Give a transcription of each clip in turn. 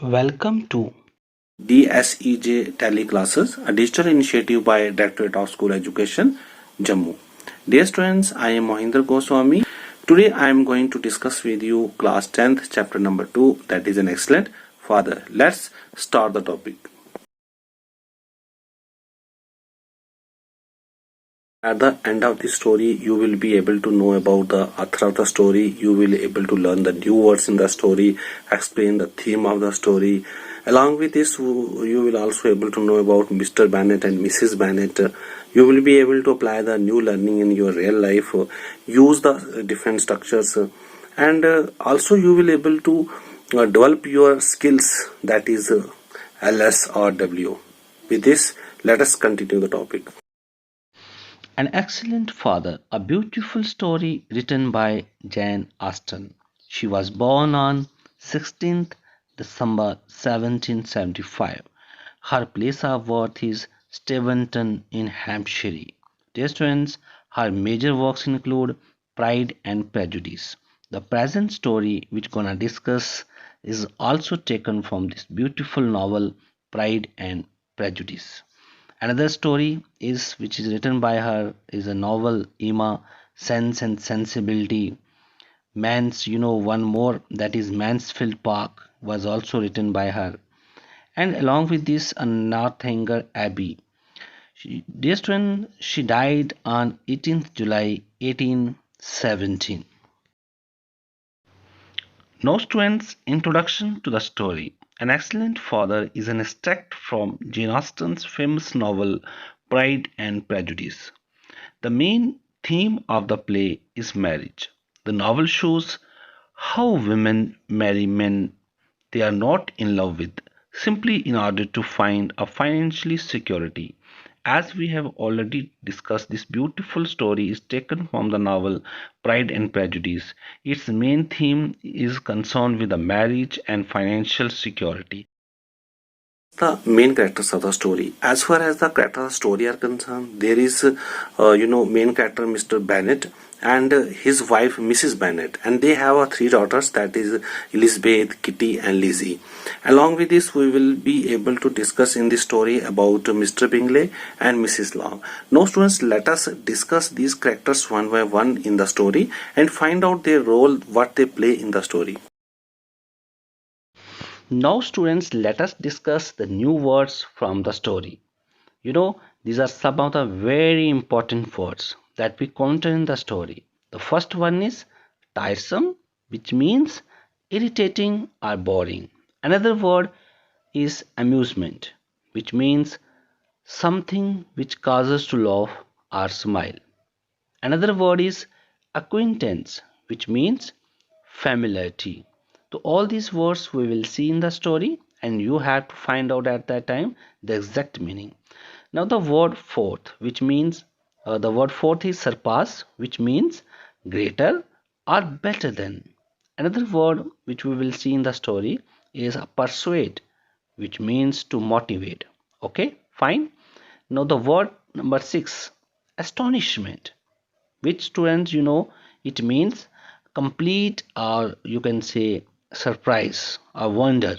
Welcome to DSEJ Tele Classes, a digital initiative by Directorate of School Education, Jammu. Dear students, I am Mohinder Goswami. Today I am going to discuss with you class 10th chapter number 2, that is an excellent father. Let's start the topic. At the end of the story, you will be able to know about the author of the story. You will be able to learn the new words in the story, explain the theme of the story. Along with this, you will also able to know about Mr. Bennett and Mrs. Bennett. You will be able to apply the new learning in your real life, use the different structures, and also you will able to develop your skills, that is LS or W. With this, let us continue the topic. An Excellent Father, a beautiful story written by Jane Austen. She was born on 16th December 1775. Her place of birth is Steventon in Hampshire. Dear students, her major works include Pride and Prejudice. The present story which gonna discuss is also taken from this beautiful novel Pride and Prejudice. Another story is which is written by her is a novel Emma Sense and Sensibility. Man's one more, that is Mansfield Park, was also written by her. And along with this, a Northanger Abbey. Dear student, she died on 18th July 1817. Now students, introduction to the story. An Excellent Father is an extract from Jane Austen's famous novel Pride and Prejudice. The main theme of the play is marriage. The novel shows how women marry men they are not in love with simply in order to find a financial security. As we have already discussed, this beautiful story is taken from the novel Pride and Prejudice. Its main theme is concerned with the marriage and financial security. The main characters of the story. As far as the characters of the story are concerned, there is main character Mr. Bennett and his wife Mrs. Bennett, and they have three daughters, that is Elizabeth, Kitty and Lizzie. Along with this, we will be able to discuss in this story about Mr. Bingley and Mrs. Long. Now students, let us discuss these characters one by one in the story and find out their role, what they play in the story. Now students, let us discuss the new words from the story. These are some of the very important words that we contain in the story. The first one is tiresome, which means irritating or boring. Another word is amusement, which means something which causes to laugh or smile. Another word is acquaintance, which means familiarity. So all these words we will see in the story, and you have to find out at that time the exact meaning. Now the word fourth, which means the word fourth is surpass, which means greater or better than. Another word which we will see in the story is persuade, which means to motivate. Okay, fine. Now the word number six, astonishment, which students it means complete, or you can say surprise or wonder.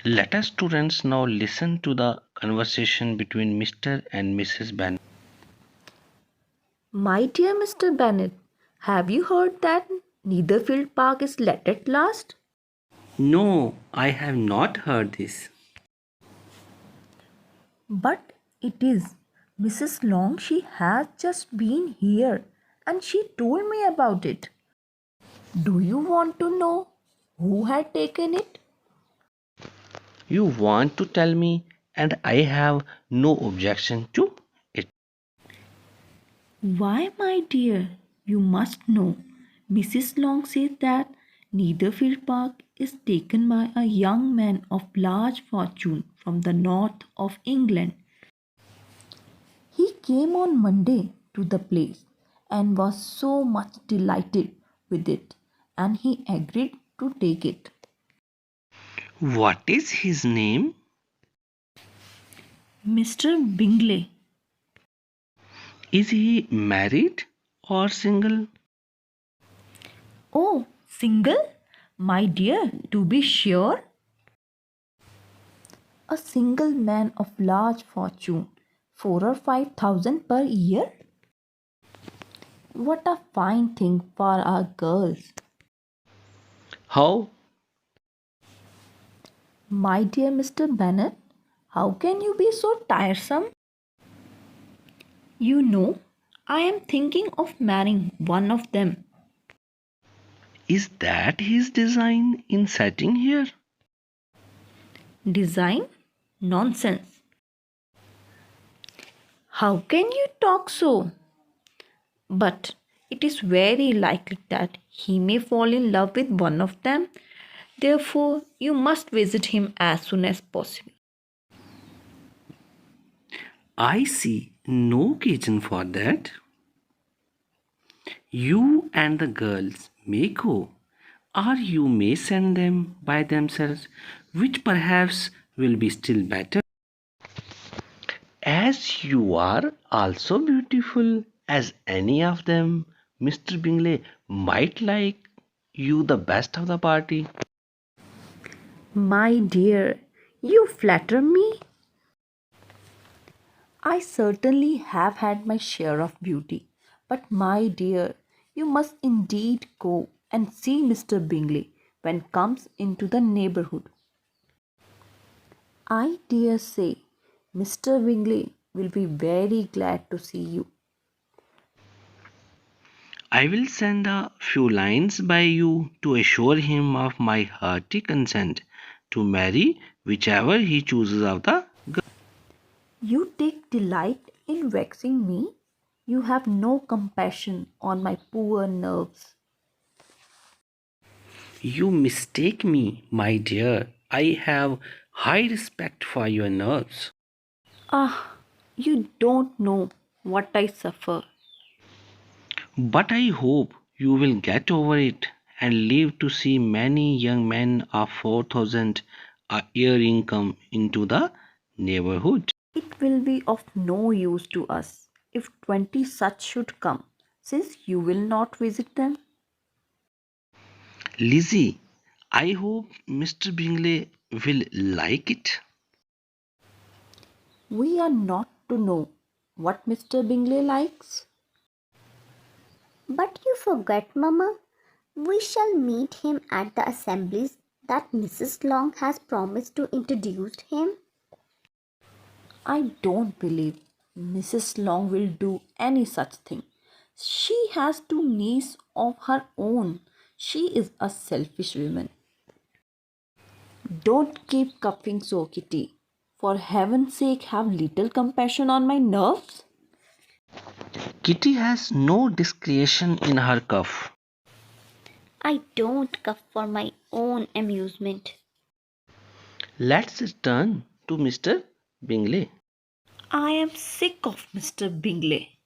Let us students now listen to the conversation between Mr. and Mrs. Bennett. My dear Mr. Bennet, have you heard that Netherfield Park is let at last? No, I have not heard this. But it is. Mrs. Long, she has just been here and she told me about it. Do you want to know who had taken it? You want to tell me, and I have no objection to it. Why, my dear, you must know. Mrs. Long said that Netherfield Park is taken by a young man of large fortune from the north of England. He came on Monday to the place and was so much delighted with it, and he agreed to take it. What is his name? Mr. Bingley. Is he married or single? Oh, single? My dear, to be sure. A single man of large fortune, 4 or 5 thousand per year? What a fine thing for our girls. How? My dear Mr. Bennet, how can you be so tiresome? You know, I am thinking of marrying one of them. Is that his design in setting here? Design? Nonsense. How can you talk so? But it is very likely that he may fall in love with one of them. Therefore, you must visit him as soon as possible. I see no occasion for that. You and the girls may go, or you may send them by themselves, which perhaps will be still better. As you are also beautiful as any of them, Mr. Bingley might like you the best of the party. My dear, you flatter me. I certainly have had my share of beauty. But my dear, you must indeed go and see Mr. Bingley when comes into the neighborhood. I dare say Mr. Bingley will be very glad to see you. I will send a few lines by you to assure him of my hearty consent to marry whichever he chooses of the girls. You take delight in vexing me. You have no compassion on my poor nerves. You mistake me, my dear. I have high respect for your nerves. Ah, you don't know what I suffer. But I hope you will get over it and live to see many young men of 4,000 a year income into the neighborhood. It will be of no use to us if 20 such should come, since you will not visit them. Lizzie, I hope Mr. Bingley will like it. We are not to know what Mr. Bingley likes. But you forget, Mamma. We shall meet him at the assemblies that Mrs. Long has promised to introduce him. I don't believe Mrs. Long will do any such thing. She has two nieces of her own. She is a selfish woman. Don't keep coughing so, Kitty. For heaven's sake, have little compassion on my nerves. Kitty has no discretion in her cough. I don't cough for my own amusement. Let's return to Mr. Bingley. I am sick of Mr. Bingley.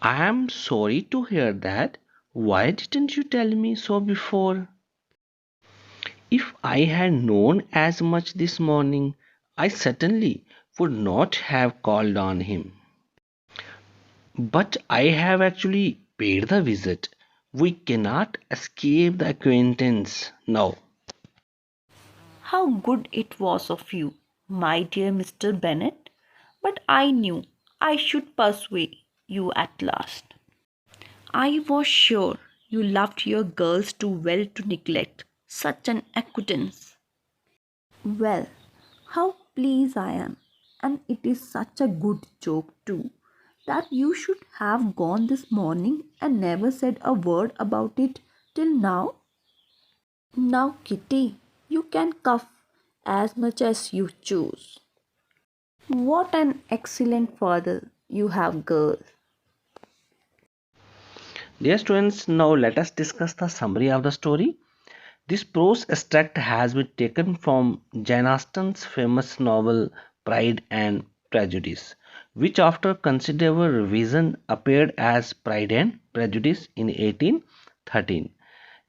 I am sorry to hear that. Why didn't you tell me so before? If I had known as much this morning, I certainly would not have called on him. But I have actually paid the visit. We cannot escape the acquaintance now. How good it was of you, my dear Mr. Bennet. But I knew I should persuade you at last. I was sure you loved your girls too well to neglect such an acquaintance. Well, how pleased I am, and it is such a good joke too, that you should have gone this morning and never said a word about it till now. Now, Kitty, you can cough as much as you choose. What an excellent father you have, girls. Dear students, now let us discuss the summary of the story. This prose extract has been taken from Jane Austen's famous novel Pride and Prejudice, which after considerable revision appeared as Pride and Prejudice in 1813.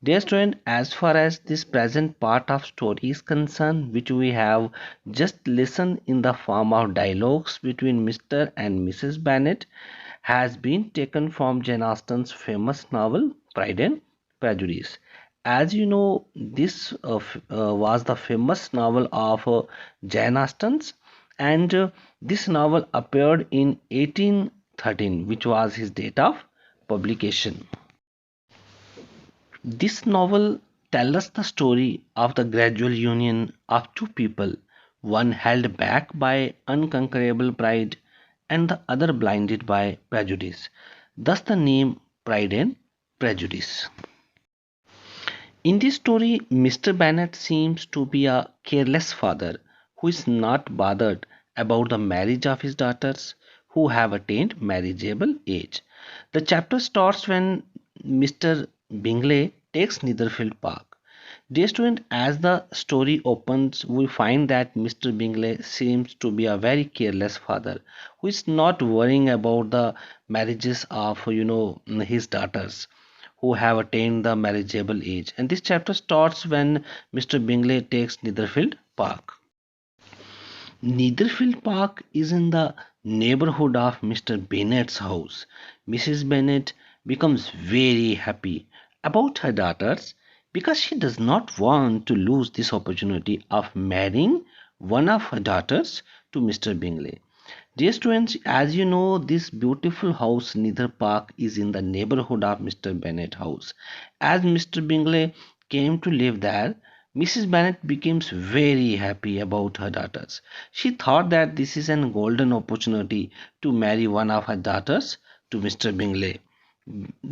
Dear student, as far as this present part of story is concerned, which we have just listened in the form of dialogues between Mr. and Mrs. Bennet, has been taken from Jane Austen's famous novel Pride and Prejudice. as you know, this was the famous novel of Jane Austen's, and this novel appeared in 1813, which was his date of publication. This novel tells us the story of the gradual union of two people, one held back by unconquerable pride and the other blinded by prejudice. Thus, the name Pride and Prejudice. In this story, Mr. Bennet seems to be a careless father who is not bothered about the marriage of his daughters who have attained marriageable age. The chapter starts when Mr. Bingley takes Netherfield Park. Dear student, as the story opens, we find that Mr. Bingley seems to be a very careless father who is not worrying about the marriages of his daughters who have attained the marriageable age. And this chapter starts when Mr. Bingley takes Netherfield Park. Netherfield Park is in the neighborhood of Mr. Bennet's house. Mrs. Bennet becomes very happy about her daughters because she does not want to lose this opportunity of marrying one of her daughters to Mr. Bingley. Dear students, as you know, this beautiful house, Nether Park, is in the neighborhood of Mr. Bennet house. As Mr. Bingley came to live there, Mrs. Bennet becomes very happy about her daughters. She thought that this is an golden opportunity to marry one of her daughters to Mr. Bingley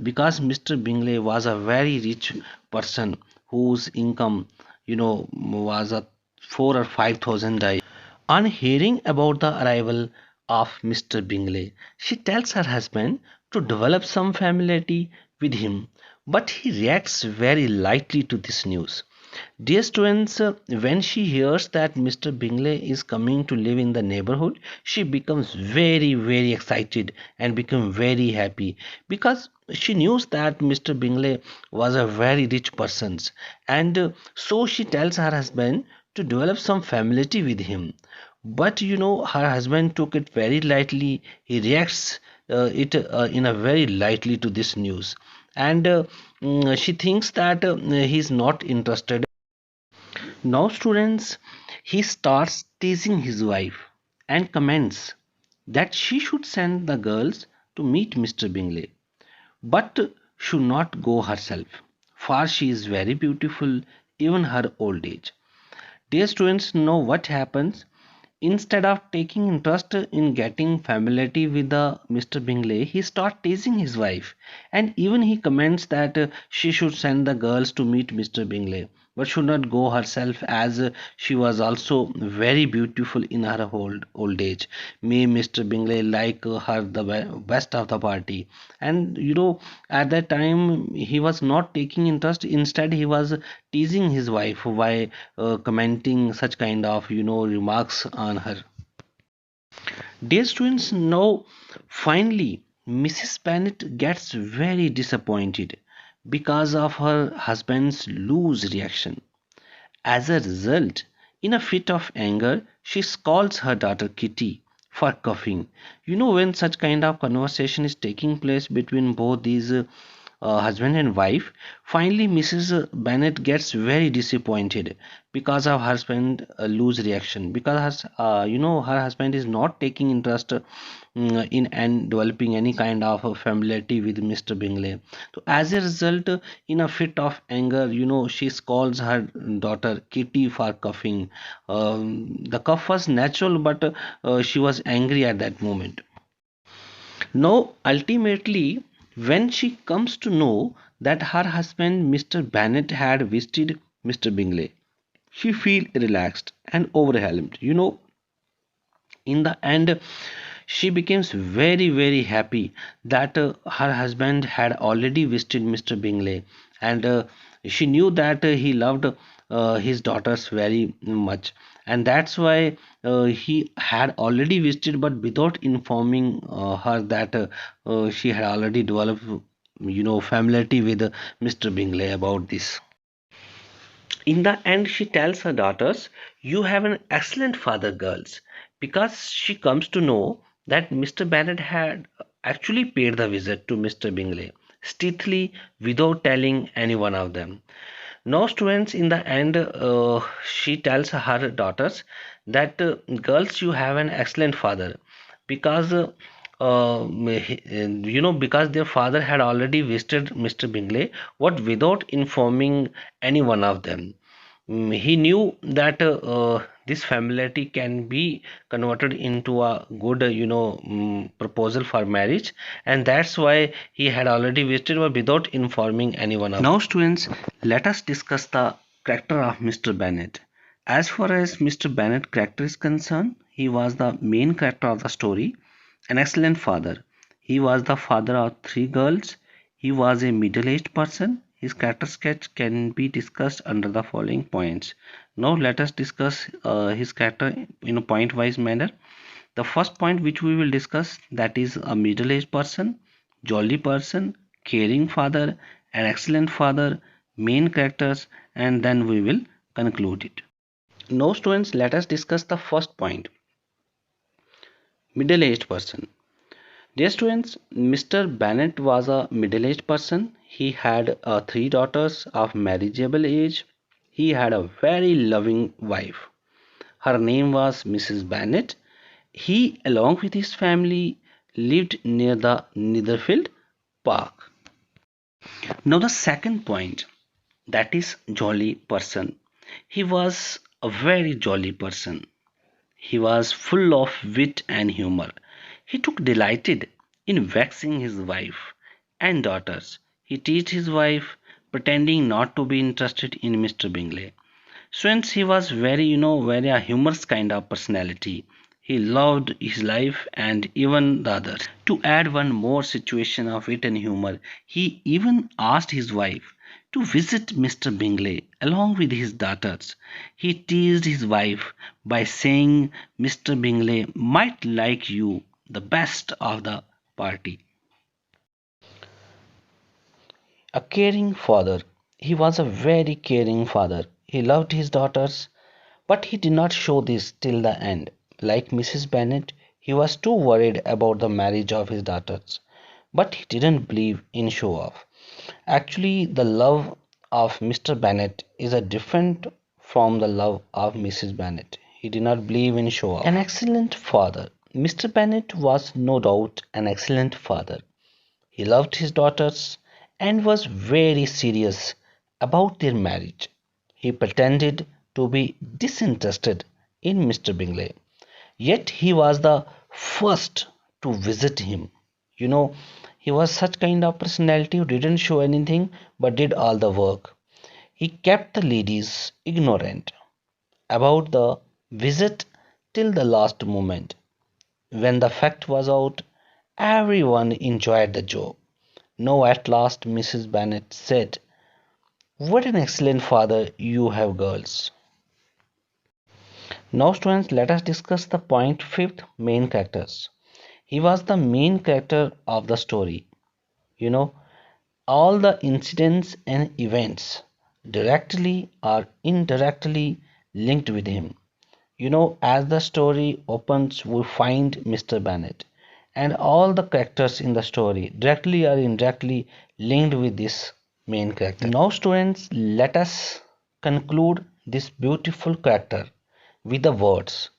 because Mr. Bingley was a very rich person whose income, was a 4 or 5 thousand. On hearing about the arrival of Mr. Bingley, she tells her husband to develop some familiarity with him, but he reacts very lightly to this news. Dear students, when she hears that Mr. Bingley is coming to live in the neighborhood, she becomes very, very excited and become very happy because she knew that Mr. Bingley was a very rich person, and so she tells her husband to develop some familiarity with him. But her husband took it very lightly. He reacts it in a very lightly to this news, and she thinks that he's not interested. Now, students, he starts teasing his wife and comments that she should send the girls to meet Mr. Bingley, but should not go herself, for she is very beautiful even her old age. Dear students, know what happens. Instead of taking interest in getting familiarity with the Mr. Bingley, he starts teasing his wife, and even he comments that she should send the girls to meet Mr. Bingley, but should not go herself as she was also very beautiful in her old age. May Mr. Bingley like her the best of the party, and at that time he was not taking interest. Instead, he was teasing his wife by commenting such kind of remarks on her. Dear students, now finally Mrs. Bennet gets very disappointed because of her husband's loose reaction. As a result, in a fit of anger, she scolds her daughter Kitty for coughing. When such kind of conversation is taking place between both these husband and wife, finally Mrs. Bennet gets very disappointed because of her husband loose reaction, because her husband is not taking interest in and developing any kind of familiarity with Mr. Bingley. So as a result, in a fit of anger, she scolds her daughter Kitty for coughing. The cough was natural, but she was angry at that moment. Now, ultimately, when she comes to know that her husband, Mr. Bennet, had visited Mr. Bingley, she feels relaxed and overwhelmed. In the end, she becomes very, very happy that her husband had already visited Mr. Bingley, and she knew that he loved his daughters very much, and that's why he had already visited, but without informing her that she had already developed, familiarity with Mr. Bingley about this. In the end, she tells her daughters, "You have an excellent father, girls," because she comes to know that Mr. Bennet had actually paid the visit to Mr. Bingley, stealthily, without telling any one of them. Now, students, in the end, she tells her daughters that girls, you have an excellent father because because their father had already visited Mr. Bingley, what without informing any one of them. He knew that this familiarity can be converted into a good, proposal for marriage, and that's why he had already visited but without informing anyone of. Now, students, let us discuss the character of Mr. Bennet. As far as Mr. Bennet character is concerned, he was the main character of the story, an excellent father. He was the father of three girls. He was a middle-aged person. His character sketch can be discussed under the following points. Now let us discuss his character in a point-wise manner. The first point which we will discuss, that is a middle-aged person, jolly person, caring father, an excellent father, main characters, and then we will conclude it. Now students, let us discuss the first point, middle-aged person. Dear students, Mr. Bennet was a middle-aged person. He had three daughters of marriageable age. He had a very loving wife. Her name was Mrs. Bennet. He, along with his family, lived near the Netherfield Park. Now, the second point, that is jolly person. He was a very jolly person. He was full of wit and humor. He took delighted in vexing his wife and daughters. He teased his wife, pretending not to be interested in Mr. Bingley. Since he was very, very a humorous kind of personality, he loved his life and even the others. To add one more situation of wit and humor, he even asked his wife to visit Mr. Bingley along with his daughters. He teased his wife by saying Mr. Bingley might like you the best of the party. A caring father. He was a very caring father. He loved his daughters, but he did not show this till the end. Like Mrs. Bennet, he was too worried about the marriage of his daughters. But he didn't believe in show off. Actually, the love of Mr. Bennet is a different from the love of Mrs. Bennet. He did not believe in show off. An excellent father. Mr. Bennet was no doubt an excellent father. He loved his daughters and was very serious about their marriage. He pretended to be disinterested in Mr. Bingley, yet he was the first to visit him. You know, he was such kind of personality who didn't show anything but did all the work. He kept the ladies ignorant about the visit till the last moment. When the fact was out, everyone enjoyed the joke. No, at last Mrs. Bennet said, "What an excellent father you have, girls." Now, students, let us discuss the point fifth, main characters. He was the main character of the story. You know, all the incidents and events directly or indirectly linked with him. As the story opens, we find Mr. Bennet, and all the characters in the story directly or indirectly linked with this main character. Now, students, let us conclude this beautiful character with the words.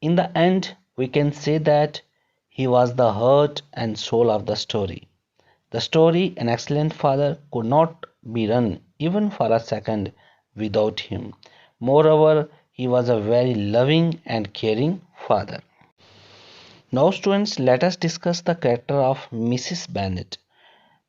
In the end, we can say that he was the heart and soul of the story. The story, An Excellent Father, could not be run even for a second without him. Moreover, he was a very loving and caring father. Now, students, let us discuss the character of Mrs. Bennet.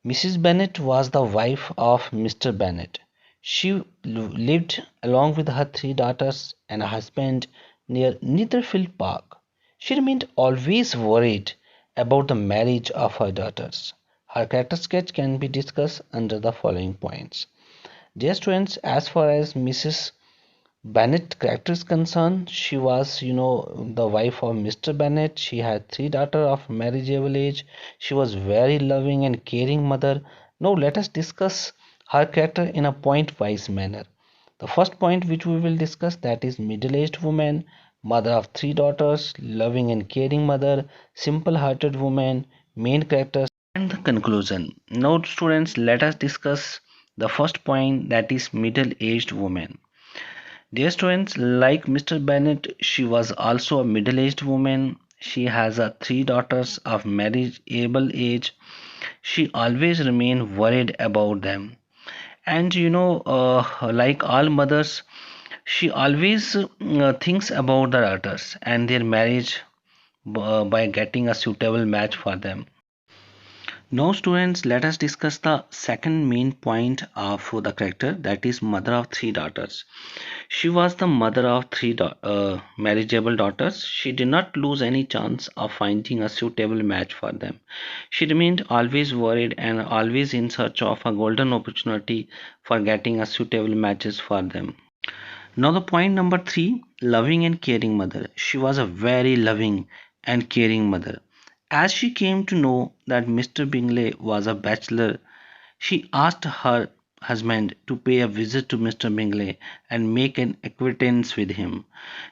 Mrs. Bennet was the wife of Mr. Bennet. She lived along with her three daughters and a husband near Netherfield Park. She remained always worried about the marriage of her daughters. Her character sketch can be discussed under the following points. Dear students, as far as Mrs. Bennet character is concerned, she was, the wife of Mr. Bennet. She had three daughters of marriageable age. She was very loving and caring mother. Now let us discuss her character in a point-wise manner. The first point which we will discuss, that is middle-aged woman, mother of three daughters, loving and caring mother, simple-hearted woman, main characters, and the conclusion. Now students, let us discuss The first point, that is middle-aged woman. Dear students, like Mr. Bennett, she was also a middle-aged woman. She has three daughters of marriageable age. She always remained worried about them. And like all mothers, she always thinks about the daughters and their marriage by getting a suitable match for them. Now, students, let us discuss the second main point of the character, that is mother of three daughters. She was the mother of three marriageable daughters. She did not lose any chance of finding a suitable match for them. She remained always worried and always in search of a golden opportunity for getting a suitable matches for them. Now, the point number three, loving and caring mother. She was a very loving and caring mother. As she came to know that Mr. Bingley was a bachelor, she asked her husband to pay a visit to Mr. Bingley and make an acquaintance with him.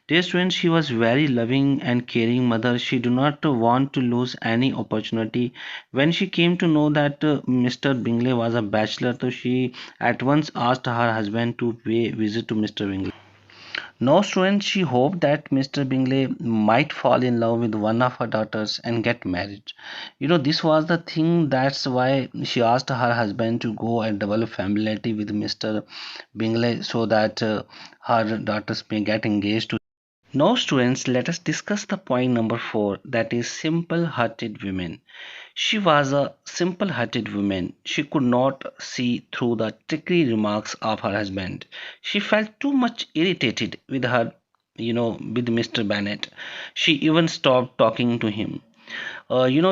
Dear students, she was very loving and caring mother. She did not want to lose any opportunity. When she came to know that Mr. Bingley was a bachelor, so she at once asked her husband to pay visit to Mr. Bingley. No, students, she hoped that Mr. Bingley might fall in love with one of her daughters and get married. This was the thing, that's why she asked her husband to go and develop familiarity with Mr. Bingley so that her daughters may get engaged to. Now, students, let us discuss the point number four, that is simple hearted women. She was a simple hearted woman. She could not see through the trickery remarks of her husband. She felt too much irritated with with Mr. Bennet. She even stopped talking to him.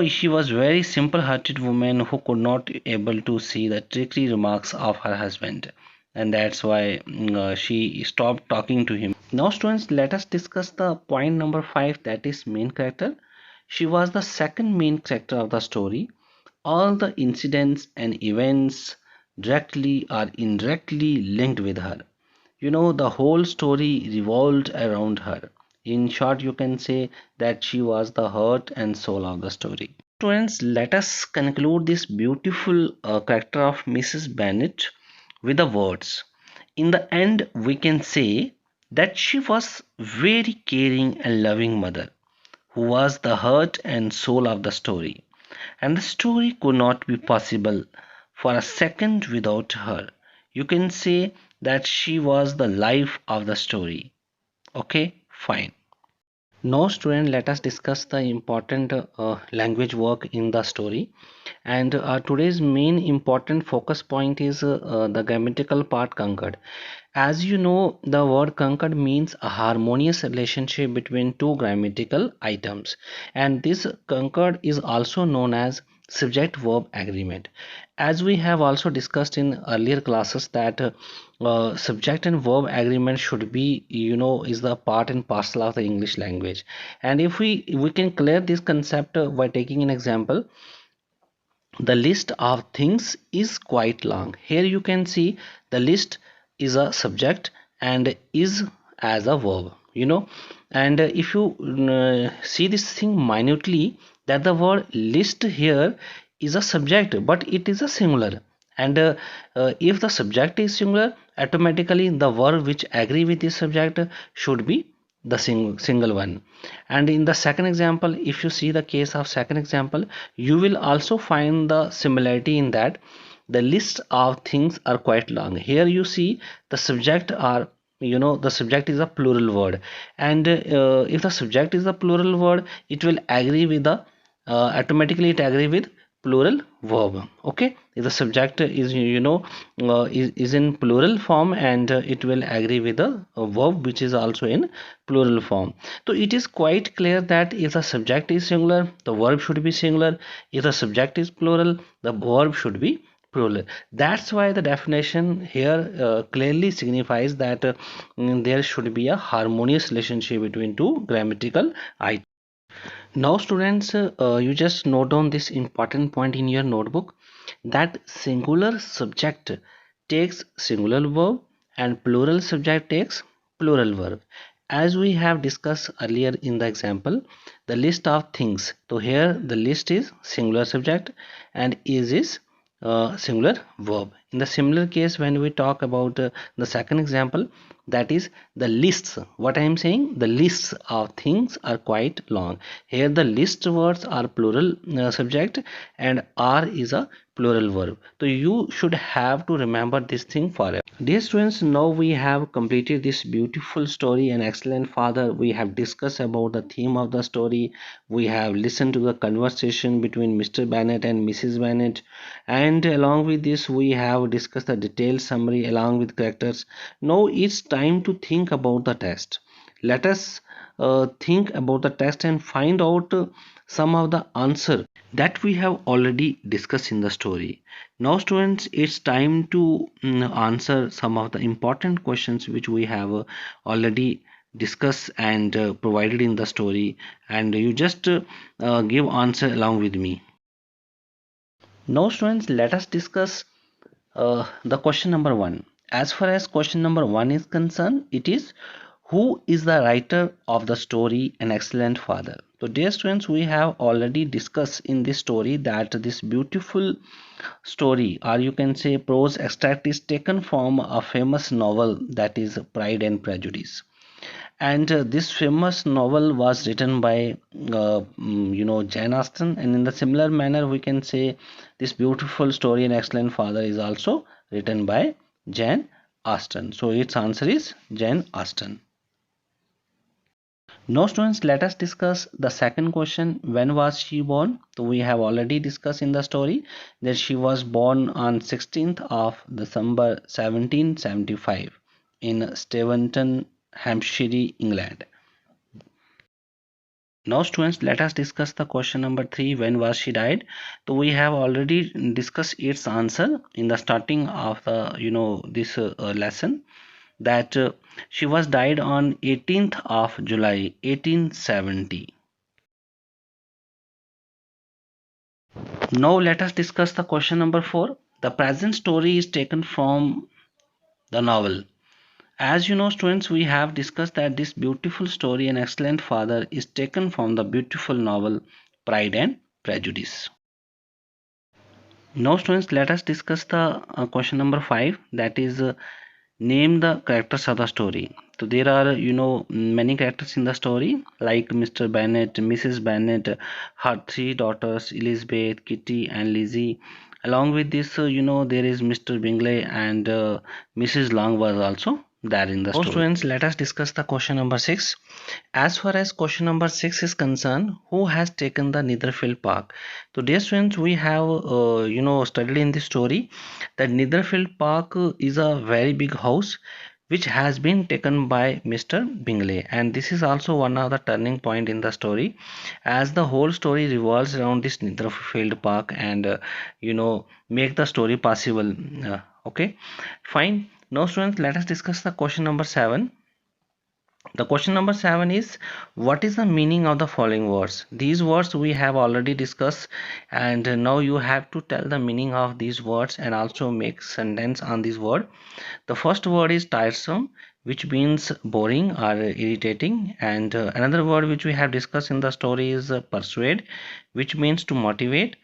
She was very simple hearted woman who could not able to see the trickery remarks of her husband, and that's why she stopped talking to him. Now, students, let us discuss the point number five, that is main character. She was the second main character of the story. All the incidents and events directly or indirectly linked with her. The whole story revolved around her. In short, you can say that she was the heart and soul of the story. Students, let us conclude this beautiful character of Mrs. Bennet with the words. In the end, we can say that she was very caring and loving mother who was the heart and soul of the story. And the story could not be possible for a second without her. You can say that she was the life of the story. Okay, fine. Now, student, let us discuss the important language work in the story. And today's main important focus point is the grammatical part concord. As you know, the word concord means a harmonious relationship between two grammatical items, and this concord is also known as subject verb agreement. As we have also discussed in earlier classes that subject and verb agreement should be, is the part and parcel of the English language. And if we can clear this concept by taking an example, the list of things is quite long. Here you can see the list is a subject and is as a verb, and if you see this thing minutely, that the word list here is a subject but it is a singular, and if the subject is singular, automatically the verb which agree with this subject should be the single one. And in the second example, if you see the case of second example, you will also find the similarity in that the list of things are quite long. Here you see the subject are, the subject is a plural word, and if the subject is a plural word, it will agree with the automatically it agree with plural verb. Okay, if the subject is is in plural form, and it will agree with the verb which is also in plural form. So it is quite clear that if the subject is singular, the verb should be singular. If the subject is plural, the verb should be plural. That's why the definition here clearly signifies that there should be a harmonious relationship between two grammatical items. Now, students, you just note down this important point in your notebook, that singular subject takes singular verb and plural subject takes plural verb. As we have discussed earlier in the example, the list of things. So here the list is singular subject and is singular verb. In the similar case, when we talk about the second example, that is the lists. What I am saying, the lists of things are quite long. Here the list words are plural subject and are is a plural verb. So you should have to remember this thing forever. Dear students, now we have completed this beautiful story, An Excellent Father. We have discussed about the theme of the story. We have listened to the conversation between Mr. Bennet and Mrs. Bennet, and along with this we have discussed the detailed summary along with characters. Now it's time to think about the test. Let us think about the test and find out some of the answer that we have already discussed in the story. Now students, it's time to answer some of the important questions which we have already discussed and provided in the story, and you just give answer along with me. Now students, let us discuss the question number 1. As far as question number 1 is concerned, it is, who is the writer of the story An Excellent Father? So dear students, we have already discussed in this story that this beautiful story, or you can say prose extract, is taken from a famous novel, that is Pride and Prejudice. And this famous novel was written by Jane Austen, and in the similar manner we can say this beautiful story An Excellent Father is also written by Jane Austen. So its answer is Jane Austen. Now students, let us discuss the second question. When was she born? So we have already discussed in the story that she was born on 16th of December 1775 in Steventon, Hampshire, England. Now students, let us discuss the question number 3. When was she died? So we have already discussed its answer in the starting of the this lesson, that she was died on 18th of July 1870. Now let us discuss the question number 4. The present story is taken from the novel. As you know students, we have discussed that this beautiful story An Excellent Father is taken from the beautiful novel Pride and Prejudice. Now students, let us discuss the question number 5, that is name the characters of the story. So there are many characters in the story, like Mr. Bennet, Mrs. Bennet, her 3 daughters Elizabeth, Kitty and Lizzie. Along with this there is Mr. Bingley, and Mrs. Long was also there in the story. Students, let us discuss the question number 6. As far as question number 6 is concerned, who has taken the Netherfield Park? So dear students, we have studied in this story that Netherfield Park is a very big house which has been taken by Mr. Bingley, and this is also one of the turning point in the story, as the whole story revolves around this Netherfield Park and make the story possible. Okay, fine. Now students, let us discuss the question number 7. The question number 7 is, what is the meaning of the following words? These words we have already discussed, and now you have to tell the meaning of these words and also make sentence on this word. The first word is tiresome, which means boring or irritating, and another word which we have discussed in the story is persuade, which means to motivate,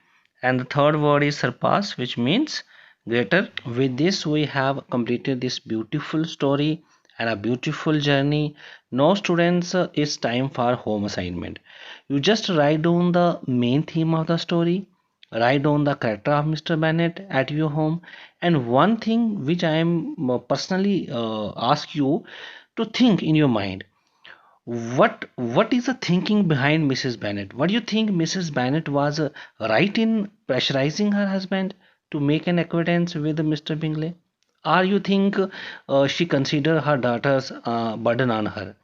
and the third word is surpass, which means greater. With this we have completed this beautiful story and a beautiful journey. Now students, it's time for home assignment. You just write down the main theme of the story, write down the character of Mr. Bennet at your home, and one thing which I am personally ask you to think in your mind, what is the thinking behind Mrs. Bennet? What do you think Mrs. Bennet was right in pressurizing her husband to make an acquaintance with Mr. Bingley? Or you think she consider her daughter's burden on her?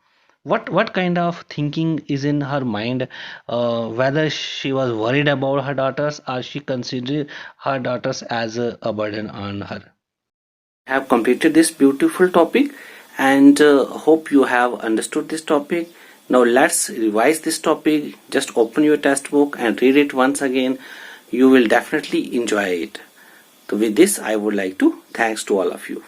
What kind of thinking is in her mind, whether she was worried about her daughters or she considered her daughters as a burden on her? Have completed this beautiful topic, and hope you have understood this topic. Now let's revise this topic. Just open your textbook and read it once again. You will definitely enjoy it. So with this, I would like to thanks to all of you.